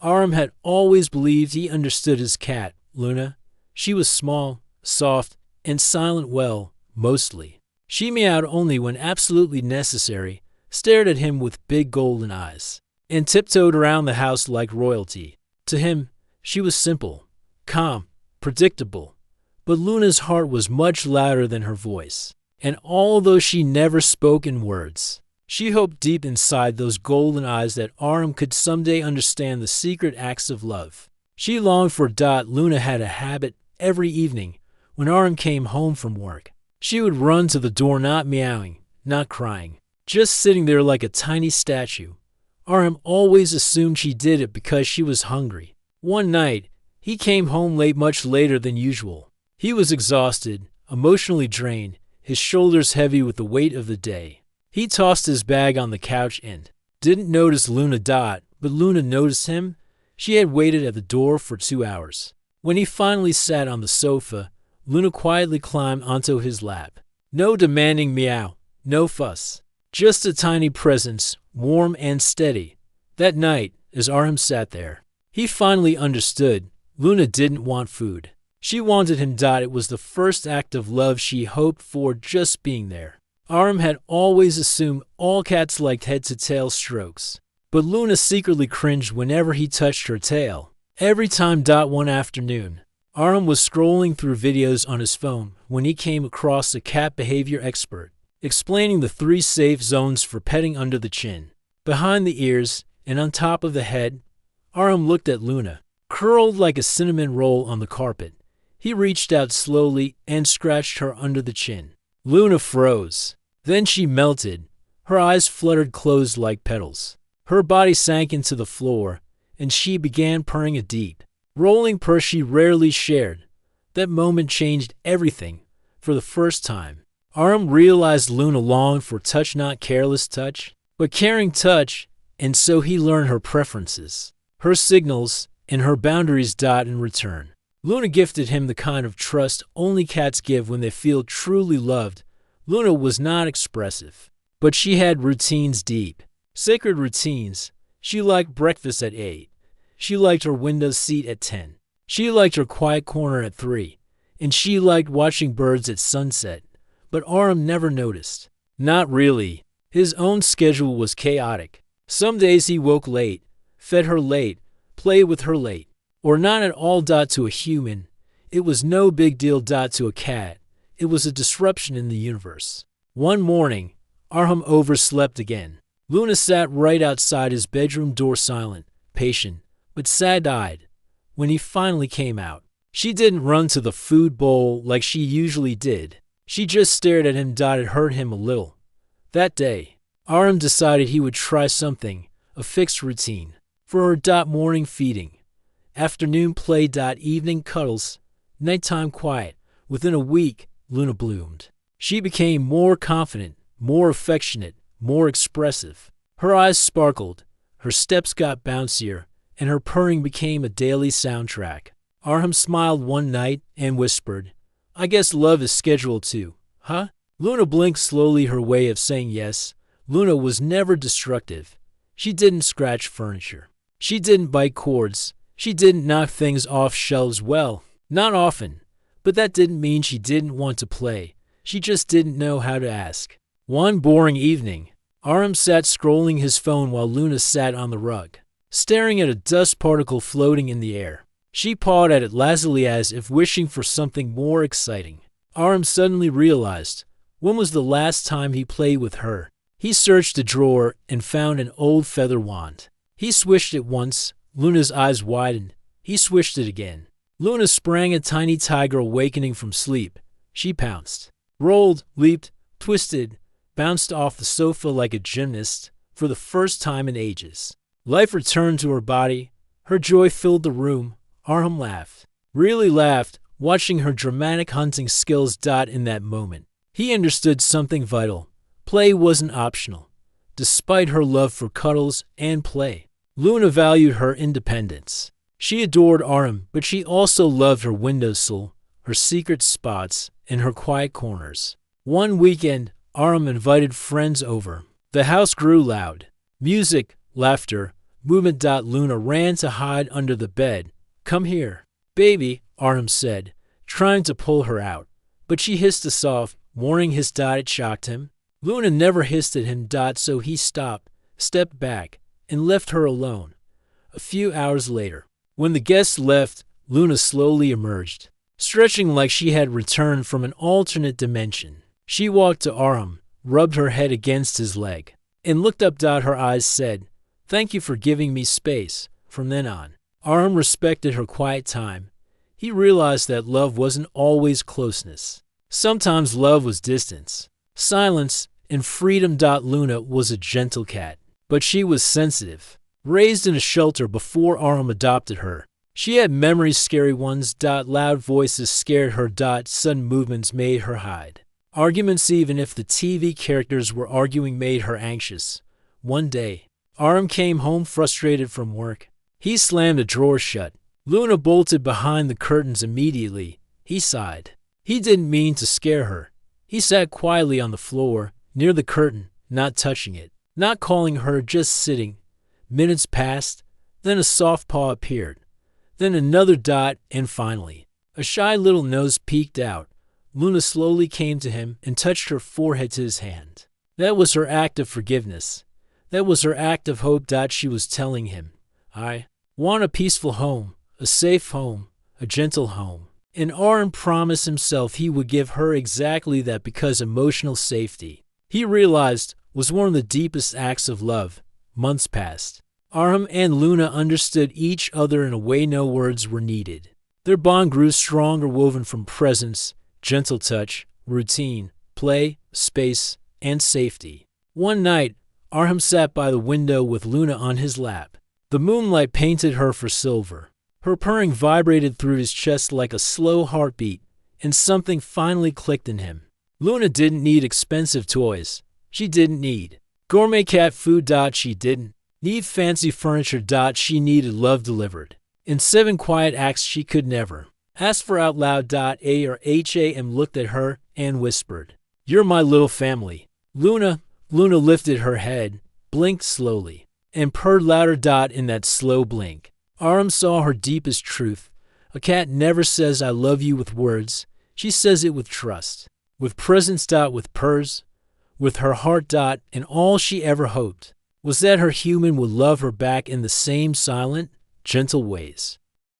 Aram had always believed he understood his cat, Luna. She was small, soft, and silent well, mostly. She meowed only when absolutely necessary, stared at him with big golden eyes, and tiptoed around the house like royalty. To him, she was simple, calm, predictable. But Luna's heart was much louder than her voice, and although she never spoke in words, she hoped deep inside those golden eyes that Aram could someday understand the secret acts of love. She longed for Dot. Luna had a habit every evening when Aram came home from work. She would run to the door, not meowing, not crying, just sitting there like a tiny statue. Aram always assumed she did it because she was hungry. One night, he came home late, much later than usual. He was exhausted, emotionally drained, his shoulders heavy with the weight of the day. He tossed his bag on the couch and didn't notice Luna. Dot, but Luna noticed him. She had waited at the door for 2 hours. When he finally sat on the sofa, Luna quietly climbed onto his lap. No demanding meow, no fuss. Just a tiny presence, warm and steady. That night, as Aram sat there, he finally understood. Luna didn't want food. She wanted him. It was the first act of love she hoped for, just being there. Aram had always assumed all cats liked head-to-tail strokes, but Luna secretly cringed whenever he touched her tail. Every time. One afternoon, Aram was scrolling through videos on his phone when he came across a cat behavior expert explaining the 3 safe zones for petting: under the chin, behind the ears, and on top of the head. Aram looked at Luna, curled like a cinnamon roll on the carpet. He reached out slowly and scratched her under the chin. Luna froze. Then she melted. Her eyes fluttered closed like petals. Her body sank into the floor, and she began purring a deep, rolling purr she rarely shared. That moment changed everything. For the first time, Aram realized Luna longed for touch, not careless touch, but caring touch, and so he learned her preferences, her signals, and her boundaries. In return, Luna gifted him the kind of trust only cats give when they feel truly loved. Luna was not expressive, but she had routines, deep, sacred routines. She liked breakfast at 8. She liked her window seat at 10. She liked her quiet corner at 3. And she liked watching birds at sunset. But Aram never noticed. Not really. His own schedule was chaotic. Some days he woke late, fed her late, played with her late, or not at all. To a human, it was no big deal. To a cat, it was a disruption in the universe. One morning, Aram overslept again. Luna sat right outside his bedroom door, silent, patient, but sad-eyed. When he finally came out, she didn't run to the food bowl like she usually did. She just stared at him. It hurt him a little. That day, Aram decided he would try something, a fixed routine. For her. Morning feeding, afternoon play. Evening cuddles, nighttime quiet. Within a week, Luna bloomed. She became more confident, more affectionate, more expressive. Her eyes sparkled, her steps got bouncier, and her purring became a daily soundtrack. Aram smiled one night and whispered, "I guess love is scheduled too, huh?" Luna blinked slowly, her way of saying yes. Luna was never destructive. She didn't scratch furniture. She didn't bite cords. She didn't knock things off shelves. Well, not often. But that didn't mean she didn't want to play. She just didn't know how to ask. One boring evening, Aram sat scrolling his phone while Luna sat on the rug, staring at a dust particle floating in the air. She pawed at it lazily as if wishing for something more exciting. Aram suddenly realized, when was the last time he played with her? He searched a drawer and found an old feather wand. He swished it once. Luna's eyes widened. He swished it again. Luna sprang, a tiny tiger awakening from sleep. She pounced, rolled, leaped, twisted, bounced off the sofa like a gymnast for the first time in ages. Life returned to her body. Her joy filled the room. Aram laughed, really laughed, watching her dramatic hunting skills. In that moment, he understood something vital. Play wasn't optional. Despite her love for cuddles and play, Luna valued her independence. She adored Aram, but she also loved her windowsill, her secret spots, and her quiet corners. One weekend, Aram invited friends over. The house grew loud. Music, laughter, Movement. Luna ran to hide under the bed. Come here. Baby, Artem said, trying to pull her out. But she hissed a soft, warning hiss. It shocked him. Luna never hissed at him. So he stopped, stepped back, and left her alone. A few hours later, when the guests left, Luna slowly emerged, stretching like she had returned from an alternate dimension. She walked to Artem, rubbed her head against his leg, and looked up. Her eyes said, "Thank you for giving me space." From then on, Artem respected her quiet time. He realized that love wasn't always closeness. Sometimes love was distance, silence, and freedom. Luna was a gentle cat, but she was sensitive. Raised in a shelter before Artem adopted her, she had memories, scary ones. Loud voices scared her. Sudden movements made her hide. Arguments, even if the TV characters were arguing, made her anxious. One day, Artem came home frustrated from work. He slammed a drawer shut. Luna bolted behind the curtains immediately. He sighed. He didn't mean to scare her. He sat quietly on the floor, near the curtain, not touching it, not calling her, just sitting. Minutes passed, then a soft paw appeared, then another. And finally, a shy little nose peeked out. Luna slowly came to him and touched her forehead to his hand. That was her act of forgiveness. That was her act of hope. She was telling him, "I want a peaceful home, a safe home, a gentle home." And Artem promised himself he would give her exactly that, because emotional safety, he realized, was one of the deepest acts of love. Months passed. Artem and Luna understood each other in a way no words were needed. Their bond grew stronger, woven from presence, gentle touch, routine, play, space, and safety. One night, Artem sat by the window with Luna on his lap. The moonlight painted her for silver. Her purring vibrated through his chest like a slow heartbeat, and something finally clicked in him. Luna didn't need expensive toys. She didn't need gourmet cat food. She didn't need fancy furniture. She needed love delivered in 7 quiet acts she could never ask for out loud. Artem looked at her and whispered, "You're my little family." Luna lifted her head, blinked slowly, and purred louder. In that slow blink, Artem saw her deepest truth. A cat never says "I love you" with words. She says it with trust, with presence. With purrs, with her heart. And all she ever hoped was that her human would love her back in the same silent, gentle ways.